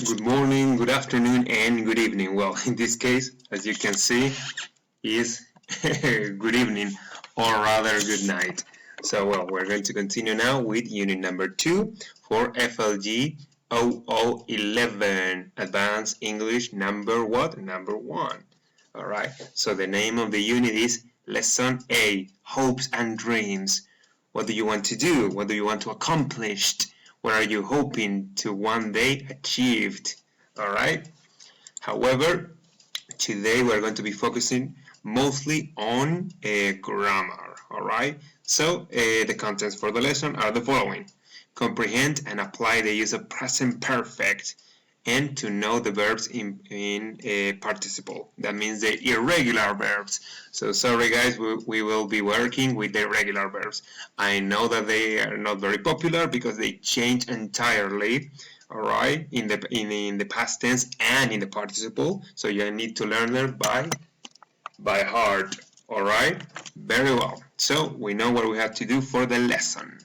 Good morning, good afternoon, and good evening. Well, in this case, as you can see, is good evening, or rather good night. So, well, we're going to continue now with unit number 2 for FLG 0011, Advanced English number what? Number 1. Alright, so the name of the unit is Lesson A, Hopes and Dreams. What do you want to do? What do you want to accomplish? What are you hoping to one day achieve? Alright? However, today we're going to be focusing mostly on grammar. Alright? So, the contents for the lesson are the following. Comprehend and apply the use of present perfect and to know the verbs in participle. That means the irregular verbs. So sorry guys, we will be working with the irregular verbs. I know that they are not very popular because they change entirely, alright, in the past tense and in the participle. So you need to learn them by heart, alright? Very well. So we know what we have to do for the lesson.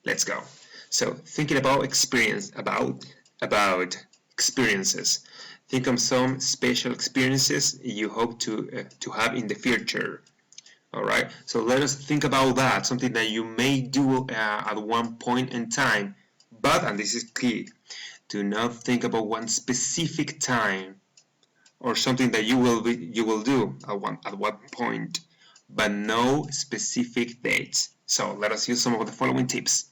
Let's go. So thinking about experience, about experiences. Think of some special experiences you hope to have in the future. Alright, so let us think about that, something that you may do at one point in time. But, and this is key, do not think about one specific time or something that you will do at one point, but no specific dates. So let us use some of the following tips.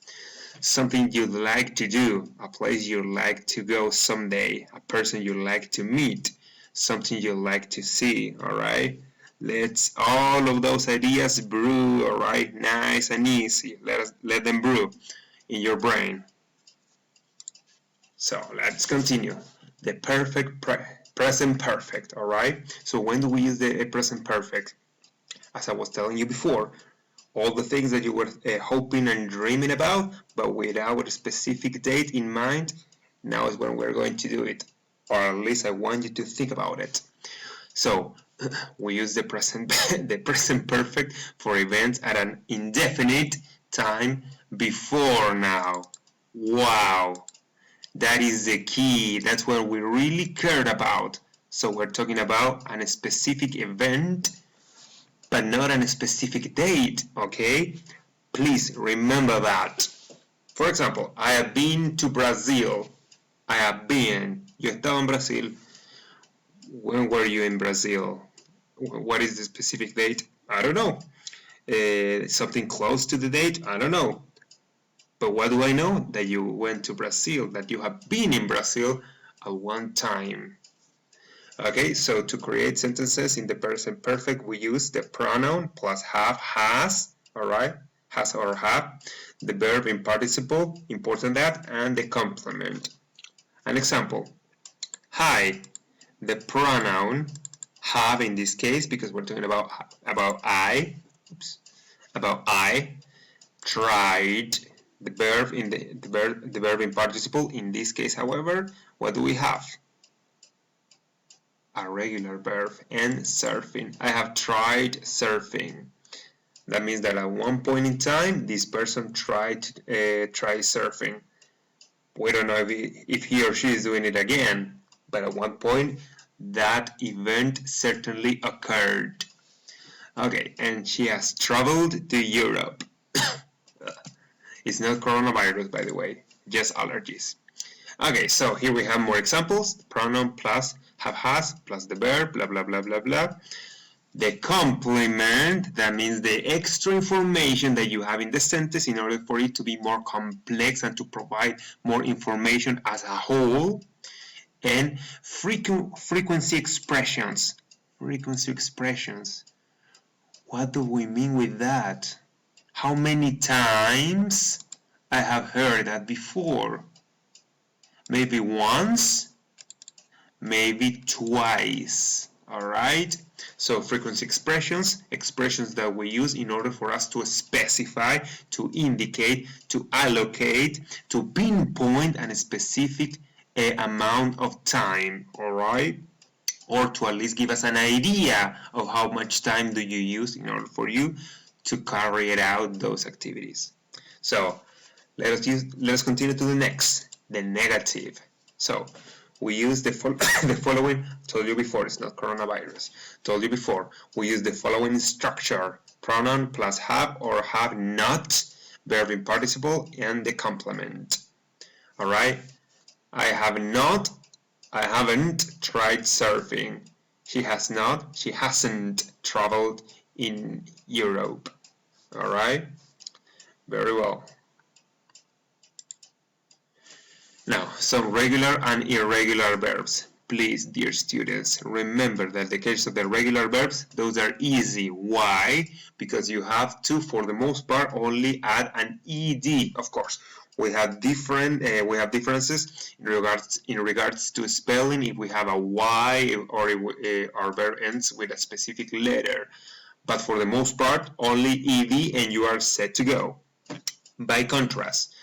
Something you'd like to do, a place you'd like to go someday, a person you'd like to meet, something you'd like to see, alright? Let's all of those ideas brew, alright? Nice and easy. Let them brew in your brain. So let's continue. The present perfect, alright? So when do we use the present perfect? As I was telling you before, all the things that you were hoping and dreaming about, but without a specific date in mind, now is when we're going to do it. Or at least I want you to think about it. So we use the present perfect for events at an indefinite time before now. Wow, that is the key. That's what we really cared about. So we're talking about a specific event, but not on a specific date, okay? Please remember that. For example, I have been to Brazil. I have been. Yo estaba en Brasil. When were you in Brazil? What is the specific date? I don't know. Something close to the date? I don't know. But what do I know? That you went to Brazil, that you have been in Brazil at one time. Okay, so to create sentences in the present perfect, we use the pronoun plus have, has, alright, has or have, the verb in participle, important that, and the complement. An example, hi, the pronoun have in this case, because we're talking about I tried, the verb in the verb in participle. In this case, however, what do we have? A regular verb, and surfing. I have tried surfing. That means that at one point in time, this person tried surfing. We don't know if he or she is doing it again, but at one point, that event certainly occurred. Okay, and she has traveled to Europe. It's not coronavirus, by the way, just allergies. Okay, so here we have more examples. The pronoun plus have, has, plus the verb, blah, blah, blah, blah, blah. The complement, that means the extra information that you have in the sentence in order for it to be more complex and to provide more information as a whole. And frequency expressions. Frequency expressions. What do we mean with that? How many times I have heard that before? Maybe once, maybe twice, alright? So frequency expressions that we use in order for us to specify, to indicate, to allocate, to pinpoint a specific amount of time, alright? Or to at least give us an idea of how much time do you use in order for you to carry out those activities. So let us continue to the next. The negative. So we use the following. Told you before, it's not coronavirus. Told you before, we use the following structure: pronoun plus have or have not, verb in participle, and the complement. All right. I haven't tried surfing. She hasn't traveled in Europe. All right. Very well. Now, some regular and irregular verbs. Please, dear students, remember that the case of the regular verbs, those are easy. Why? Because you have to, for the most part, only add an ed. Of course, we have differences in regards to spelling. If we have a y or if our verb ends with a specific letter, but for the most part, only ed, and you are set to go. By contrast,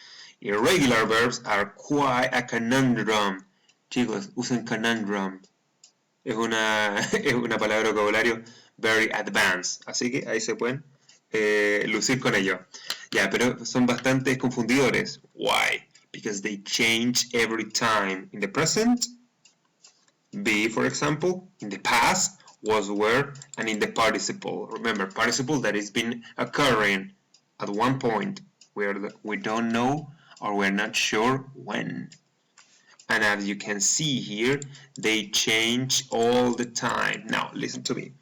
irregular verbs are quite a conundrum. Chicos, usen conundrum. Es una palabra de vocabulario very advanced. Así que ahí se pueden lucir con ello. Ya, pero son bastante confundidores. Why? Because they change every time. In the present, be, for example, in the past, was, were, and in the participle. Remember, participle that has been occurring at one point where we don't know or we're not sure when. And as you can see here, they change all the time. Now, listen to me.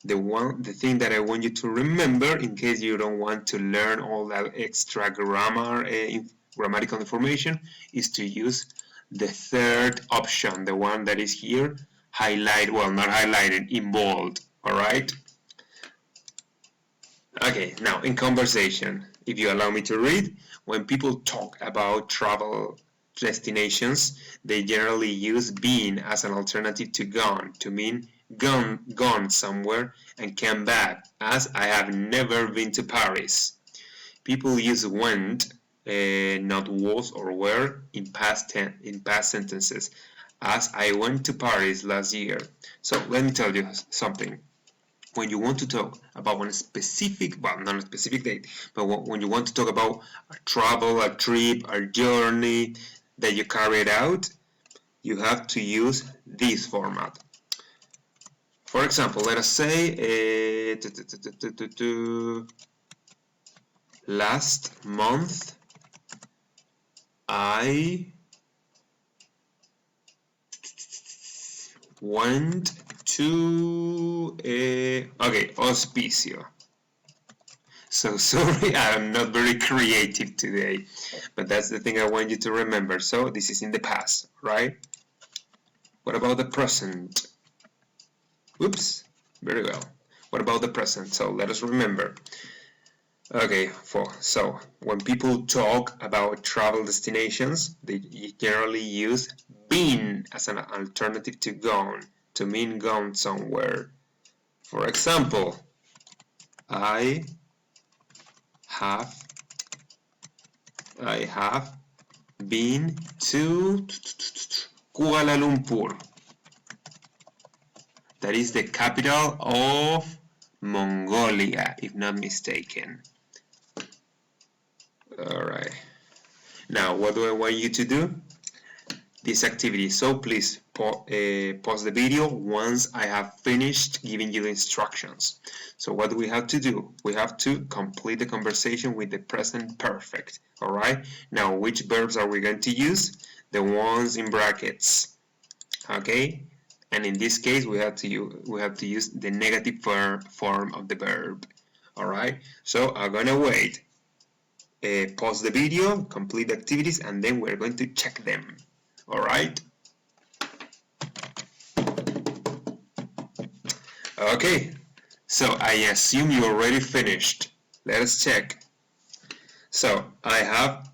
The thing that I want you to remember, in case you don't want to learn all that extra grammatical information, is to use the third option, the one that is here, highlight, well, not highlighted, in bold, all right? Okay, now in conversation, if you allow me to read, when people talk about travel destinations, they generally use been as an alternative to gone, to mean gone somewhere and came back, as I have never been to Paris. People use went, not was or were, in past sentences, as I went to Paris last year. So let me tell you something. When you want to talk about one specific, well, not a specific date, but when you want to talk about a travel, a trip, a journey that you carried out, you have to use this format. For example, let us say last month I went to Hospicio. So sorry, I'm not very creative today, but that's the thing I want you to remember. So this is in the past, right? What about the present? Oops, very well. What about the present? So let us remember. Okay, so when people talk about travel destinations, they generally use been as an alternative to gone, to mean gone somewhere. For example, I have been to Kuala Lumpur. That is the capital of Mongolia, if not mistaken. Alright. Now, what do I want you to do? This activity. So please pause the video once I have finished giving you the instructions. So what do we have to do? We have to complete the conversation with the present perfect. Alright? Now, which verbs are we going to use? The ones in brackets. Okay? And in this case, we have to use the negative form of the verb. Alright? So I'm gonna wait. Pause the video, complete the activities, and then we're going to check them. Alright? Okay, so I assume you already finished. Let us check. So, I have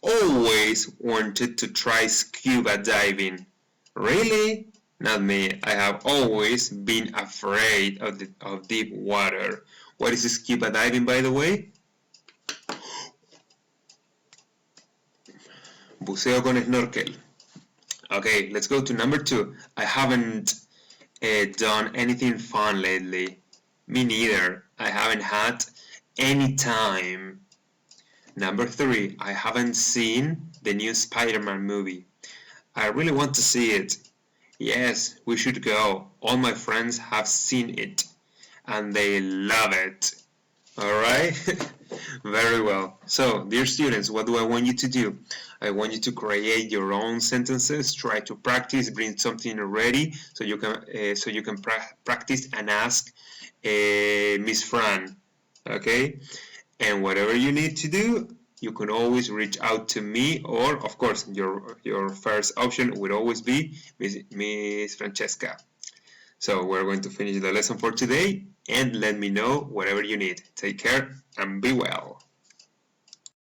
always wanted to try scuba diving. Really? Not me. I have always been afraid of deep water. What is scuba diving, by the way? Buceo con snorkel. Okay, let's go to number 2. I haven't done anything fun lately. Me neither. I haven't had any time. Number 3. I haven't seen the new Spider-Man movie. I really want to see it. Yes, we should go. All my friends have seen it and they love it. Alright? Very well. So, dear students, what do I want you to do? I want you to create your own sentences, try to practice, bring something ready so you can practice and ask Miss Fran. Okay? And whatever you need to do, you can always reach out to me, or of course your first option would always be Miss Francesca. So we're going to finish the lesson for today, and let me know whatever you need. Take care and be well.